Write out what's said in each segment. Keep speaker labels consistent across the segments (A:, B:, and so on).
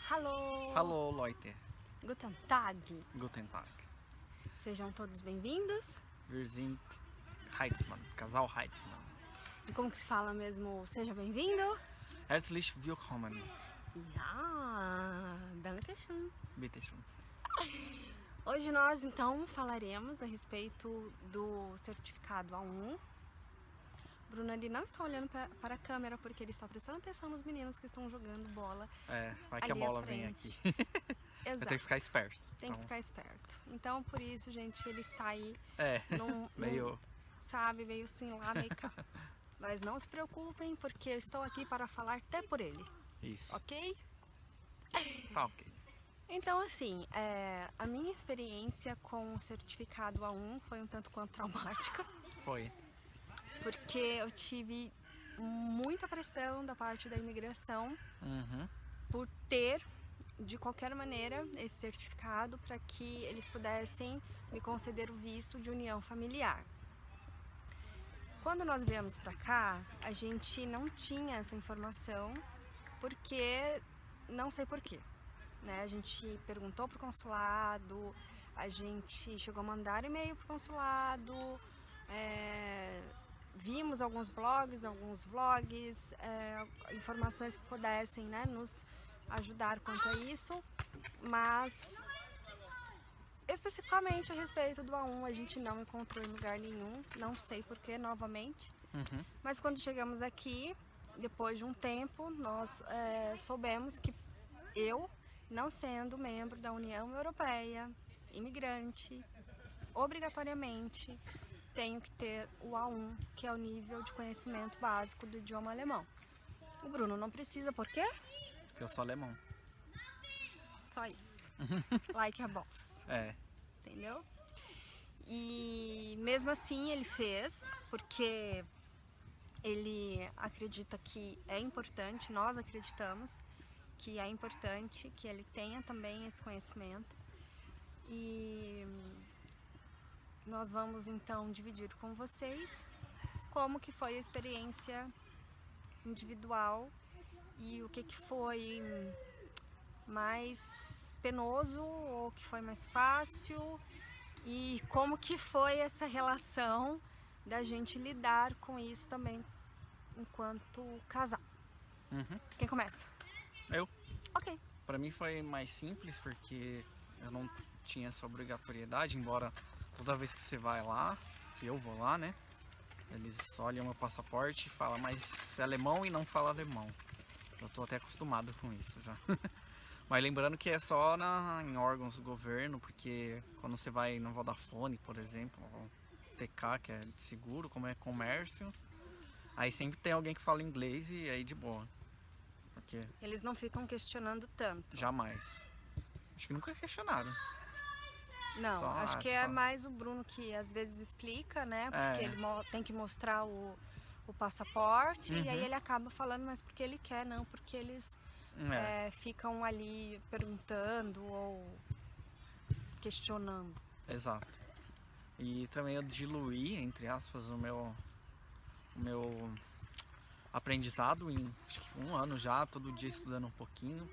A: Hallo!
B: Hallo Leute,
A: Guten Tag!
B: guten Tag.
A: Sejam todos bem-vindos.
B: Wir sind Heitzmann, Casal Heitzmann.
A: E como que se fala mesmo? Seja bem-vindo?
B: Herzlich willkommen.
A: Ja, danke schön.
B: Bitte schön.
A: Hoje nós então falaremos a respeito do certificado A1. Bruno ali não está olhando para a câmera porque ele está prestando atenção nos meninos que estão jogando bola.
B: Vai que a
A: ali à
B: bola vem aqui.
A: frente.
B: Eu
A: Exato.
B: tenho que ficar esperto.
A: Tem que ficar esperto. Então, por isso, gente, ele está aí
B: meio...
A: sabe, meio assim lá, meio cá. Mas não se preocupem, porque eu estou aqui para falar até por ele.
B: Isso.
A: Ok?
B: Tá ok.
A: Então, assim, a minha experiência com o certificado A1 foi um tanto quanto traumática.
B: Foi.
A: Porque eu tive muita pressão da parte da imigração por ter, de qualquer maneira, esse certificado para que eles pudessem me conceder o visto de união familiar. Quando nós viemos para cá, a gente não tinha essa informação, porque não sei porquê, né? A gente perguntou pro consulado, a gente chegou a mandar e-mail pro consulado, vimos alguns blogs, alguns vlogs, informações que pudessem, né, nos ajudar quanto a isso, mas especificamente a respeito do A1 a gente não encontrou em lugar nenhum, não sei porquê, novamente. Mas quando chegamos aqui, depois de um tempo, nós soubemos que eu, não sendo membro da União Europeia, imigrante, obrigatoriamente tenho que ter o A1, que é o nível de conhecimento básico do idioma alemão. O Bruno não precisa, por quê?
B: Porque eu sou alemão.
A: Só isso. Like a boss. Entendeu? E mesmo assim ele fez, porque ele acredita que é importante, nós acreditamos que é importante que ele tenha também esse conhecimento. E nós vamos então dividir com vocês como que foi a experiência individual e o que foi mais penoso ou o que foi mais fácil e como que foi essa relação da gente lidar com isso também enquanto casal. Quem começa?
B: Eu.
A: Ok.
B: Pra mim foi mais simples porque eu não tinha essa obrigatoriedade, embora toda vez que você vai lá, que eu vou lá, né? Eles olham meu passaporte e falam, mas é alemão e não fala alemão. Eu tô até acostumado com isso já. Mas lembrando que é só em órgãos do governo, porque quando você vai no Vodafone, por exemplo, ou PK, que é de seguro, como é comércio, aí sempre tem alguém que fala inglês e aí de boa. Porque
A: eles não ficam questionando tanto.
B: Jamais. Acho que nunca questionaram.
A: Não, acho que é mais o Bruno que às vezes explica, né? Porque ele tem que mostrar o passaporte e aí ele acaba falando, mas porque ele quer, não porque eles ficam ali perguntando ou questionando.
B: Exato. E também eu diluí, entre aspas, o meu aprendizado em acho que 1 ano já, todo dia estudando um pouquinho.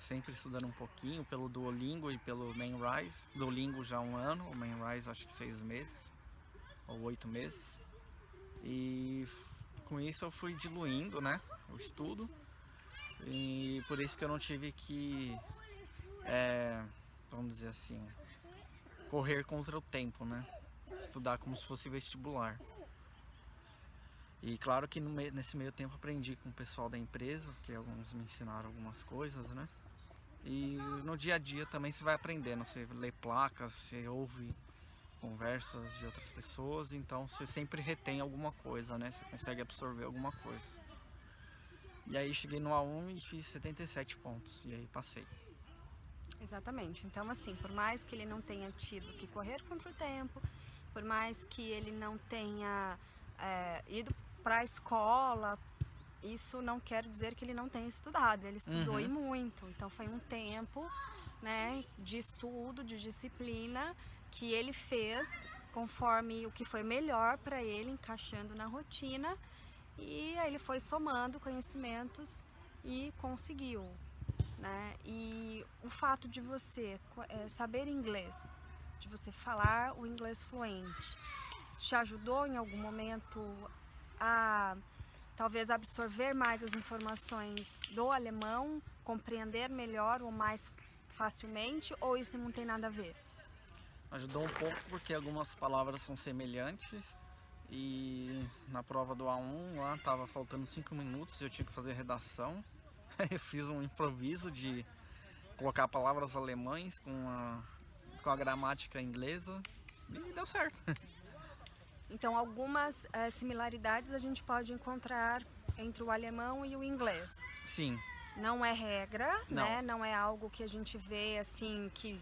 B: Sempre estudando um pouquinho pelo Duolingo e pelo Mainrise. Duolingo já 1 ano, o Mainrise acho que 6 meses ou 8 meses. E com isso eu fui diluindo, né, o estudo. E por isso que eu não tive que, vamos dizer assim, correr contra o tempo, né? Estudar como se fosse vestibular. E claro que nesse meio tempo aprendi com o pessoal da empresa, que alguns me ensinaram algumas coisas, né? E no dia a dia também você vai aprendendo, você lê placas, você ouve conversas de outras pessoas, então você sempre retém alguma coisa, né? Você consegue absorver alguma coisa. E aí cheguei no A1 e fiz 77 pontos, e aí passei.
A: Exatamente, então assim, por mais que ele não tenha tido que correr contra o tempo, por mais que ele não tenha ido para a escola, isso não quer dizer que ele não tenha estudado, ele estudou e muito, então foi um tempo, né, de estudo, de disciplina que ele fez conforme o que foi melhor para ele, encaixando na rotina, e aí ele foi somando conhecimentos e conseguiu, né? E o fato de você saber inglês, de você falar o inglês fluente, te ajudou em algum momento a talvez absorver mais as informações do alemão, compreender melhor ou mais facilmente, ou isso não tem nada a ver?
B: Ajudou um pouco porque algumas palavras são semelhantes e na prova do A1 lá tava faltando 5 minutos, eu tinha que fazer redação. Eu fiz um improviso de colocar palavras alemães com a gramática inglesa e deu certo.
A: Então, algumas similaridades a gente pode encontrar entre o alemão e o inglês.
B: Sim.
A: Não é regra,
B: Não.
A: né? Não é algo que a gente vê assim que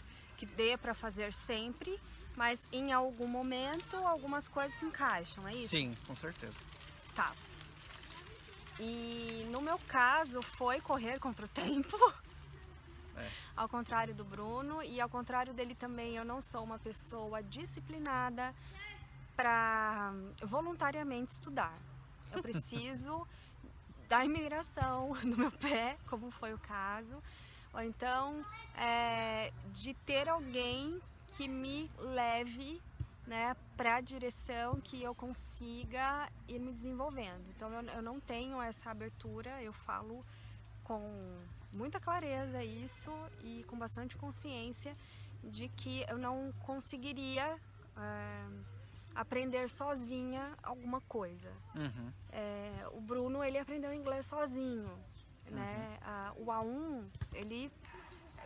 A: dê para fazer sempre, mas em algum momento algumas coisas se encaixam, é isso?
B: Sim, com certeza.
A: Tá. E no meu caso foi correr contra o tempo. Ao contrário do Bruno e ao contrário dele também, eu não sou uma pessoa disciplinada para voluntariamente estudar. Eu preciso da imigração no meu pé, como foi o caso, ou então de ter alguém que me leve, né, para a direção que eu consiga ir me desenvolvendo. Então eu não tenho essa abertura, eu falo com muita clareza isso e com bastante consciência de que eu não conseguiria aprender sozinha alguma coisa.
B: Uhum.
A: O Bruno, ele aprendeu inglês sozinho, né? O A1, ele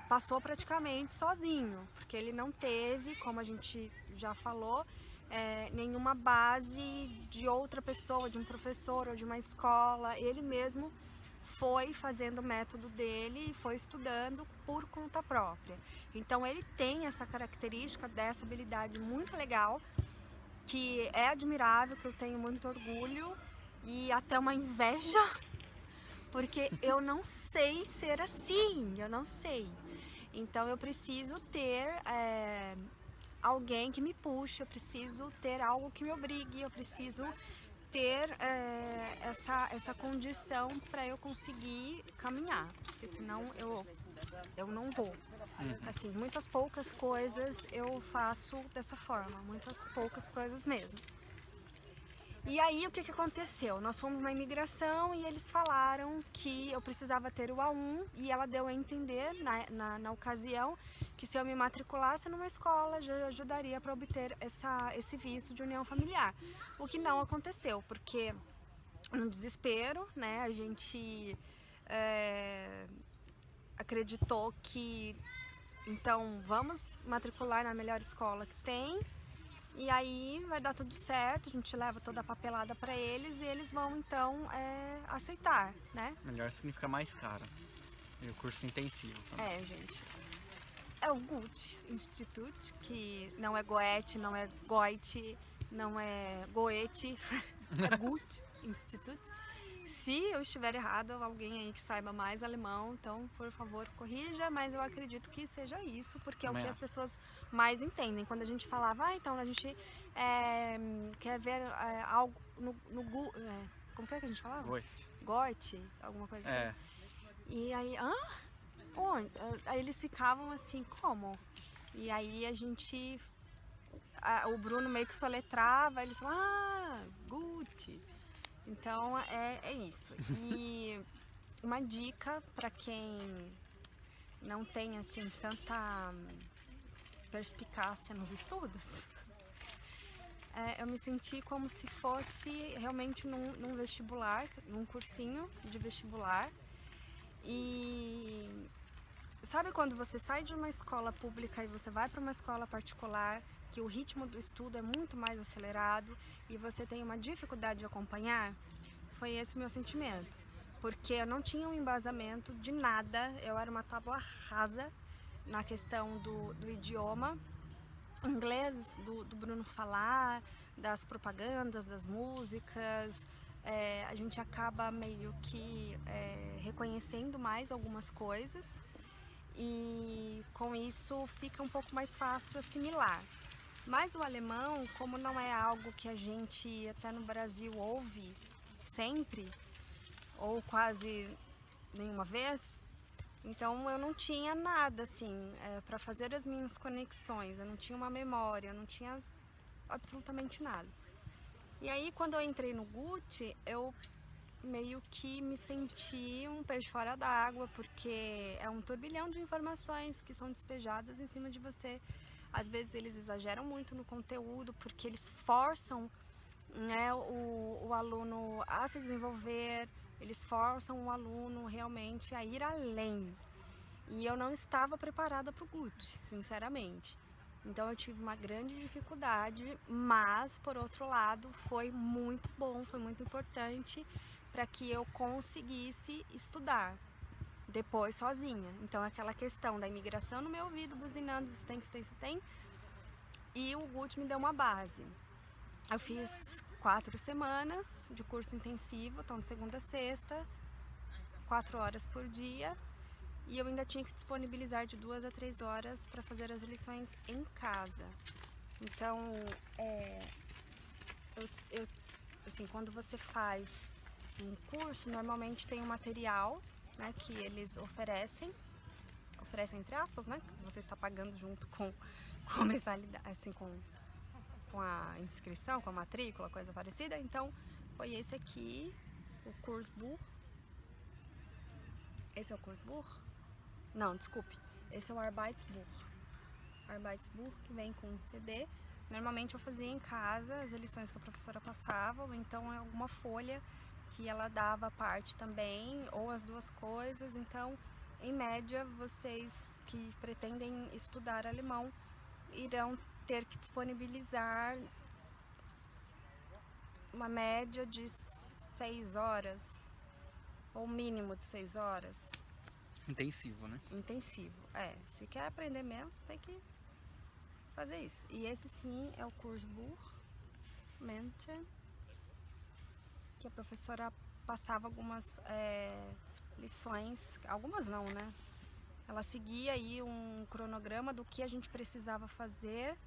A: passou praticamente sozinho, porque ele não teve, como a gente já falou, nenhuma base de outra pessoa, de um professor ou de uma escola. Ele mesmo foi fazendo o método dele e foi estudando por conta própria. Então ele tem essa característica dessa habilidade muito legal, que é admirável, que eu tenho muito orgulho e até uma inveja, porque eu não sei ser assim, eu não sei. Então eu preciso ter alguém que me puxe, eu preciso ter algo que me obrigue, eu preciso ter essa condição para eu conseguir caminhar, porque senão eu não vou. Assim, muitas poucas coisas eu faço dessa forma, muitas poucas coisas mesmo. E aí o que aconteceu? Nós fomos na imigração e eles falaram que eu precisava ter o A1 e ela deu a entender na ocasião que se eu me matriculasse numa escola já ajudaria para obter esse visto de união familiar. O que não aconteceu, porque no desespero, né, a gente acreditou que então vamos matricular na melhor escola que tem e aí vai dar tudo certo, a gente leva toda a papelada para eles e eles vão então aceitar, né?
B: Melhor significa mais caro. E o curso intensivo também.
A: Gente. É o Goethe Institute, que não é Goethe, não é Goethe, não é Goethe, é Goethe Institute. Se eu estiver errado, alguém aí que saiba mais alemão, então, por favor, corrija, mas eu acredito que seja isso, porque é o que as pessoas mais entendem. Quando a gente falava, então, a gente quer ver algo no como que é que a gente falava?
B: Goethe.
A: Goethe, alguma coisa assim. E aí, onde? Aí eles ficavam assim, como? E aí a gente, o Bruno meio que soletrava, eles falavam, Goethe. Então é isso. E uma dica para quem não tem assim tanta perspicácia nos estudos, eu me senti como se fosse realmente num vestibular, num cursinho de vestibular. E sabe quando você sai de uma escola pública e você vai para uma escola particular, que o ritmo do estudo é muito mais acelerado e você tem uma dificuldade de acompanhar? Foi esse o meu sentimento, porque eu não tinha um embasamento de nada, eu era uma tábua rasa na questão do idioma inglês, do Bruno falar, das propagandas, das músicas. A gente acaba meio que reconhecendo mais algumas coisas e com isso fica um pouco mais fácil assimilar. Mas o alemão, como não é algo que a gente até no Brasil ouve sempre ou quase nenhuma vez, Então eu não tinha nada assim para fazer as minhas conexões, eu não tinha uma memória, eu não tinha absolutamente nada. E aí quando eu entrei no GUT, eu meio que me senti um peixe fora d'água, porque é um turbilhão de informações que são despejadas em cima de você. Às vezes eles exageram muito no conteúdo, porque eles forçam, né, o aluno a se desenvolver, eles forçam o aluno realmente a ir além. E eu não estava preparada para o GUT, sinceramente. Então eu tive uma grande dificuldade, mas por outro lado foi muito bom, foi muito importante para que eu conseguisse estudar depois sozinha. Então aquela questão da imigração no meu ouvido, buzinando, você tem, e o GUT me deu uma base. Eu fiz 4 semanas de curso intensivo, então de segunda a sexta, 4 horas por dia, e eu ainda tinha que disponibilizar de 2 a 3 horas para fazer as lições em casa. Então, assim, quando você faz um curso, normalmente tem um material, né, que eles oferecem entre aspas, né, que você está pagando junto com mensalidade, assim, com a inscrição, com a matrícula, coisa parecida. Então, foi esse aqui, o Kursbuch. Esse é o Kursbuch? Não, desculpe. Esse é o Arbeitsbuch. Arbeitsbuch, que vem com um CD. Normalmente eu fazia em casa as lições que a professora passava, ou então alguma folha que ela dava a parte também, ou as duas coisas. Então, em média, vocês que pretendem estudar alemão irão ter que disponibilizar uma média de 6 horas, ou mínimo de 6 horas.
B: Intensivo, né?
A: Intensivo, se quer aprender mesmo, tem que fazer isso. E esse sim é o Kursbuch Mädchen, que a professora passava algumas lições, algumas não, né? Ela seguia aí um cronograma do que a gente precisava fazer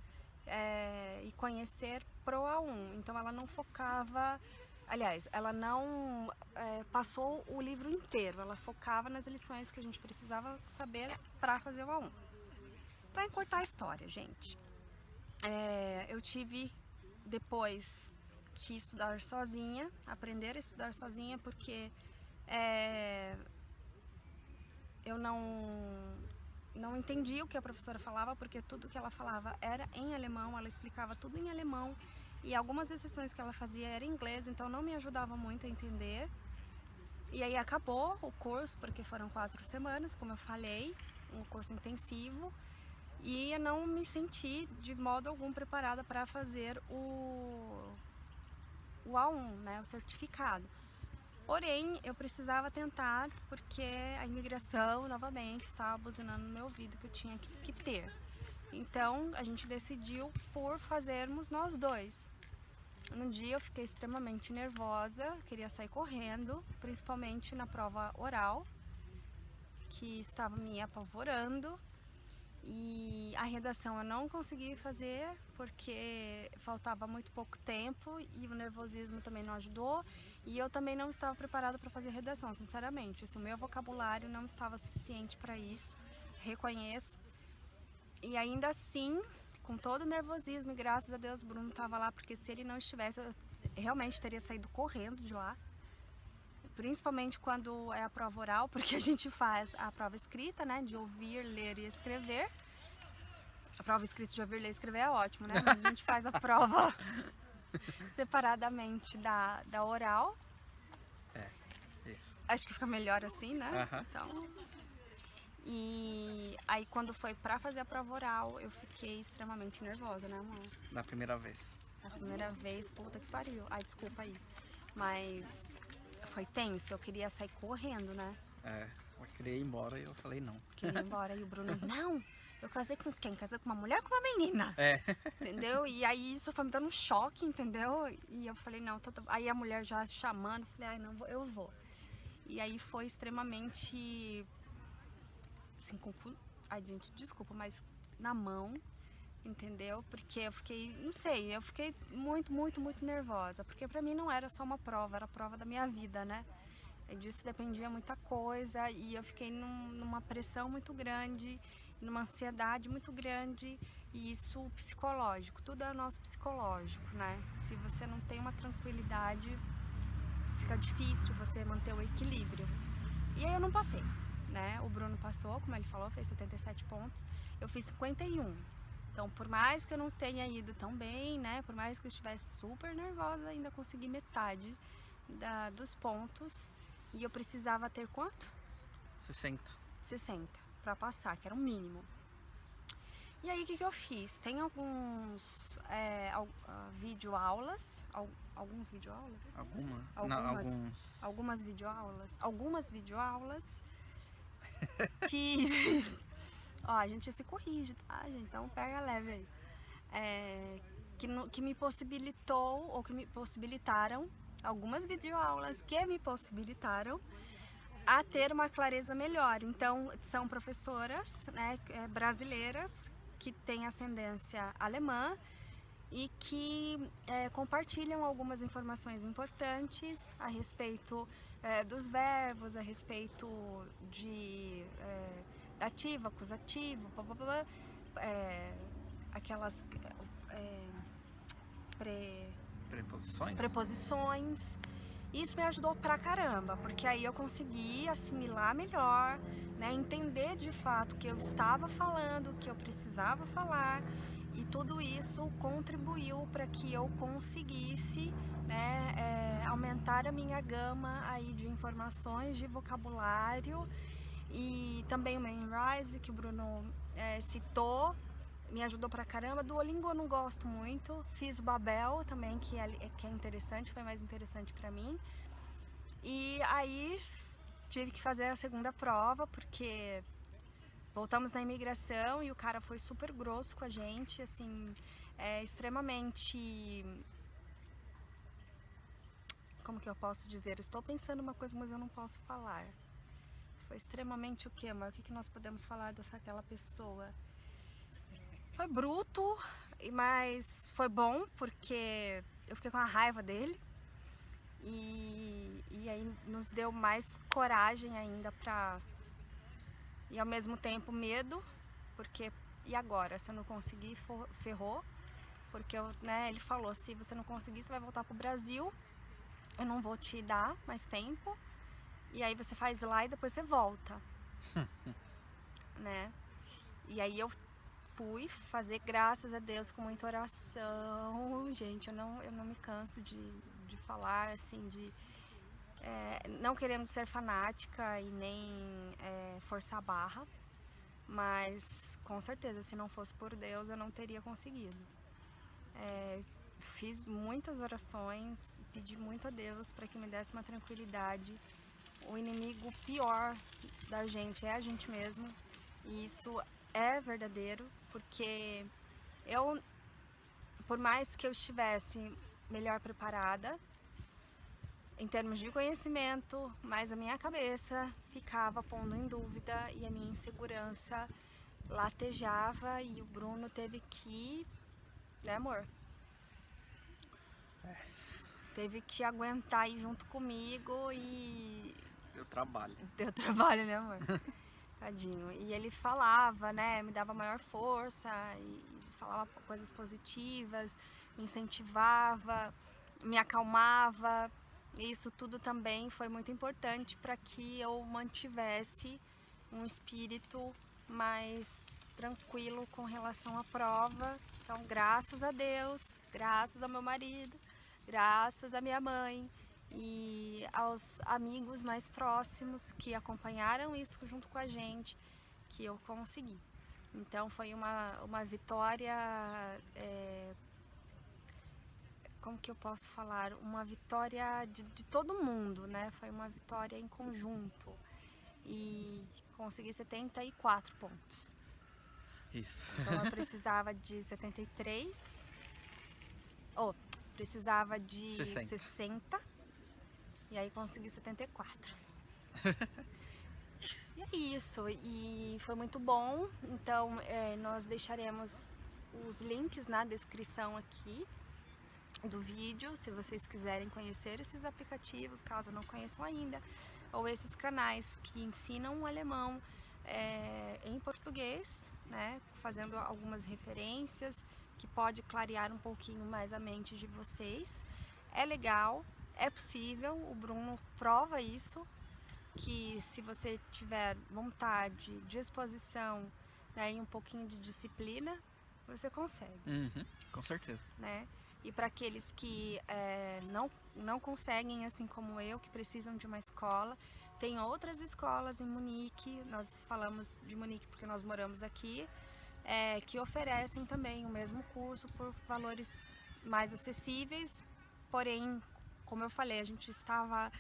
A: e conhecer pro A1. Então ela não focava, aliás, ela não passou o livro inteiro, ela focava nas lições que a gente precisava saber para fazer o A1. Para encurtar a história, gente, eu tive depois que estudar sozinha, aprender a estudar sozinha, porque eu não entendi o que a professora falava, porque tudo que ela falava era em alemão, ela explicava tudo em alemão, e algumas exceções que ela fazia era em inglês, então não me ajudava muito a entender. E aí acabou o curso, porque foram 4 semanas, como eu falei, um curso intensivo, e eu não me senti de modo algum preparada para fazer o A1, né, o certificado. Porém, eu precisava tentar, porque a imigração, novamente, estava buzinando no meu ouvido que eu tinha que ter. Então, a gente decidiu por fazermos nós dois. No dia eu fiquei extremamente nervosa, queria sair correndo, principalmente na prova oral, que estava me apavorando. E a redação eu não consegui fazer porque faltava muito pouco tempo e o nervosismo também não ajudou. E eu também não estava preparada para fazer redação, sinceramente. Assim, o meu vocabulário não estava suficiente para isso, reconheço. E ainda assim, com todo o nervosismo, e graças a Deus Bruno estava lá, porque se ele não estivesse, eu realmente teria saído correndo de lá. Principalmente quando é a prova oral, porque a gente faz a prova escrita, né, de ouvir, ler e escrever. A prova escrita de ouvir, ler e escrever é ótimo, né, mas a gente faz a prova separadamente da oral.
B: Isso.
A: Acho que fica melhor assim, né?
B: Uhum.
A: Então, e aí quando foi pra fazer a prova oral, eu fiquei extremamente nervosa, né, amor?
B: Na primeira vez.
A: Na primeira vez, puta que pariu. Ai, desculpa aí. Mas foi tenso, eu queria sair correndo, né?
B: Eu queria ir embora e eu falei não.
A: Queria ir embora e o Bruno, não, eu casei com quem? Casei com uma mulher ou com uma menina? Entendeu? E aí isso foi me dando um choque, entendeu? E eu falei, não, aí a mulher já chamando, falei, ai, não, eu vou. E aí foi extremamente, assim, ai, gente, desculpa, mas na mão, entendeu? Porque eu fiquei, não sei, eu fiquei muito, muito, muito nervosa, porque pra mim não era só uma prova, era a prova da minha vida, né? Disso dependia muita coisa e eu fiquei numa pressão muito grande, numa ansiedade muito grande, e isso psicológico, tudo é nosso psicológico, né? Se você não tem uma tranquilidade, fica difícil você manter o equilíbrio. E aí eu não passei, né? O Bruno passou, como ele falou, fez 77 pontos, eu fiz 51. Então, por mais que eu não tenha ido tão bem, né? Por mais que eu estivesse super nervosa, ainda consegui metade dos pontos. E eu precisava ter quanto? 60 para passar, que era o mínimo. E aí o que eu fiz? Tem alguns videoaulas, alguns videoaulas? Algumas videoaulas que ó, a gente se corrige, tá, gente? Então pega leve aí. Que me possibilitou, ou que me possibilitaram, algumas videoaulas que me possibilitaram a ter uma clareza melhor. Então, são professoras, né, brasileiras que têm ascendência alemã e que compartilham algumas informações importantes a respeito dos verbos, a respeito de dativo, acusativo, aquelas preposições. Isso me ajudou pra caramba, porque aí eu consegui assimilar melhor, né, entender de fato o que eu estava falando, o que eu precisava falar, e tudo isso contribuiu para que eu conseguisse, né, aumentar a minha gama aí de informações, de vocabulário. E também o Memrise, que o Bruno citou, me ajudou pra caramba. Duolingo eu não gosto muito. Fiz o Babel também, que é interessante, foi mais interessante pra mim. E aí tive que fazer a segunda prova, porque voltamos na imigração e o cara foi super grosso com a gente, assim, extremamente... Como que eu posso dizer? Eu estou pensando uma coisa, mas eu não posso falar. Foi extremamente o quê, amor? O que nós podemos falar daquela pessoa? Foi bruto, mas foi bom, porque eu fiquei com a raiva dele. E aí nos deu mais coragem ainda pra... E ao mesmo tempo medo, porque... E agora? Se eu não conseguir, ferrou. Porque ele falou, se você não conseguir, você vai voltar pro Brasil. Eu não vou te dar mais tempo. E aí você faz lá e depois você volta. Né? E aí eu fui fazer, graças a Deus, com muita oração. Gente, eu não me canso de falar, assim, não querendo ser fanática e nem forçar a barra, mas com certeza, se não fosse por Deus, eu não teria conseguido. Fiz muitas orações, pedi muito a Deus para que me desse uma tranquilidade. O inimigo pior da gente é a gente mesmo, e isso é verdadeiro, porque por mais que eu estivesse melhor preparada em termos de conhecimento, mas a minha cabeça ficava pondo em dúvida e a minha insegurança latejava, e o Bruno teve que, né, amor? Teve que aguentar aí junto comigo e...
B: Deu trabalho.
A: Deu trabalho, né, amor? Tadinho. E ele falava, né, me dava maior força e falava coisas positivas, me incentivava, me acalmava. E isso tudo também foi muito importante para que eu mantivesse um espírito mais tranquilo com relação à prova. Então, graças a Deus, graças ao meu marido, graças à minha mãe e aos amigos mais próximos que acompanharam isso junto com a gente, que eu consegui. Então foi uma vitória, como que eu posso falar? Uma vitória de todo mundo, né? Foi uma vitória em conjunto. E consegui 74 pontos.
B: Isso.
A: Então eu precisava de 73. Precisava de 60. E aí consegui 74. E é isso. E foi muito bom. Então nós deixaremos os links na descrição aqui do vídeo, se vocês quiserem conhecer esses aplicativos, caso não conheçam ainda. ou esses canais que ensinam o alemão em português, né, fazendo algumas referências que pode clarear um pouquinho mais a mente de vocês. É legal, é possível, o Bruno prova isso, que se você tiver vontade, disposição, né, e um pouquinho de disciplina, você consegue.
B: Com certeza.
A: Né? E para aqueles que não conseguem, assim como eu, que precisam de uma escola, tem outras escolas em Munique, nós falamos de Munique porque nós moramos aqui, que oferecem também o mesmo curso por valores mais acessíveis, porém, como eu falei, a gente estava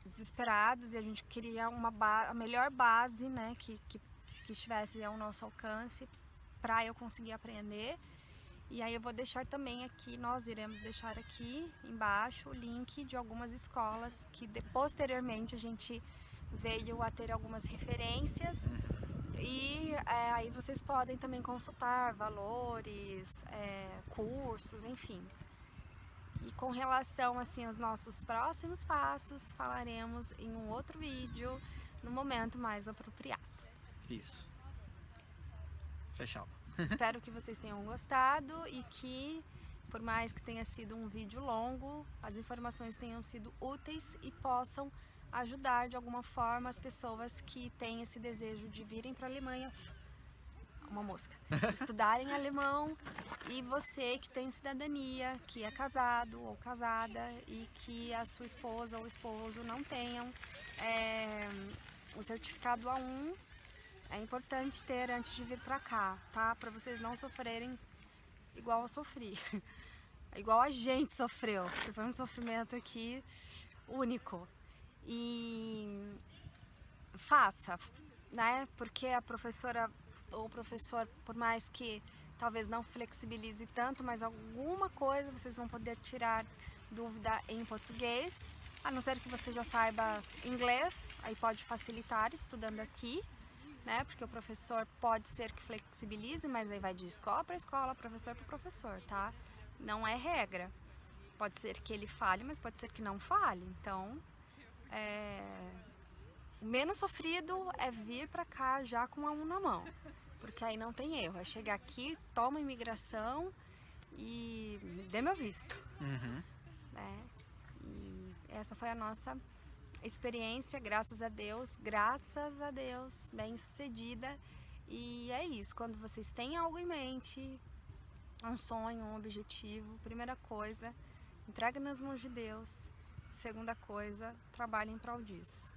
A: desesperados e a gente queria a melhor base, né, que estivesse ao nosso alcance para eu conseguir aprender. E aí eu vou deixar também aqui, nós iremos deixar aqui embaixo o link de algumas escolas que posteriormente a gente veio a ter algumas referências. E aí vocês podem também consultar valores, cursos, enfim. E com relação assim aos nossos próximos passos, falaremos em um outro vídeo, no momento mais apropriado.
B: Isso. Fechado.
A: Espero que vocês tenham gostado e que, por mais que tenha sido um vídeo longo, as informações tenham sido úteis e possam ajudar de alguma forma as pessoas que têm esse desejo de virem para a Alemanha, uma mosca, estudarem alemão, e você que tem cidadania, que é casado ou casada e que a sua esposa ou esposo não tenham o certificado A1, é importante ter antes de vir pra cá, tá? Pra vocês não sofrerem igual eu sofri, igual a gente sofreu, porque foi um sofrimento aqui único. E faça, né? Porque a professora ou o professor, por mais que talvez não flexibilize tanto, mas alguma coisa vocês vão poder tirar dúvida em português, a não ser que você já saiba inglês, aí pode facilitar estudando aqui, né? Porque o professor pode ser que flexibilize, mas aí vai de escola para escola, professor para professor, tá? Não é regra. Pode ser que ele fale, mas pode ser que não fale. Então, o menos sofrido é vir para cá já com a um na mão, porque aí não tem erro. É chegar aqui, toma imigração e me dê meu visto. Né? E essa foi a nossa experiência, graças a Deus, bem sucedida. E é isso, quando vocês têm algo em mente, um sonho, um objetivo, primeira coisa, entrega nas mãos de Deus. Segunda coisa, trabalhe em prol disso,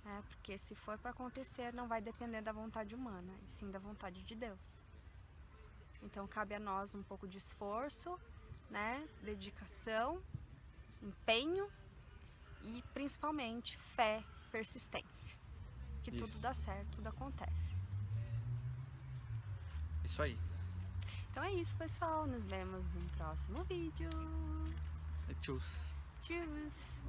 A: né? Porque se for para acontecer, não vai depender da vontade humana, e sim da vontade de Deus. Então cabe a nós um pouco de esforço, né? Dedicação, empenho e principalmente fé, persistência, que
B: Isso.
A: tudo dá certo, tudo acontece.
B: Isso aí.
A: Então é isso, pessoal, nos vemos no próximo vídeo.
B: Tchau.
A: Tchau!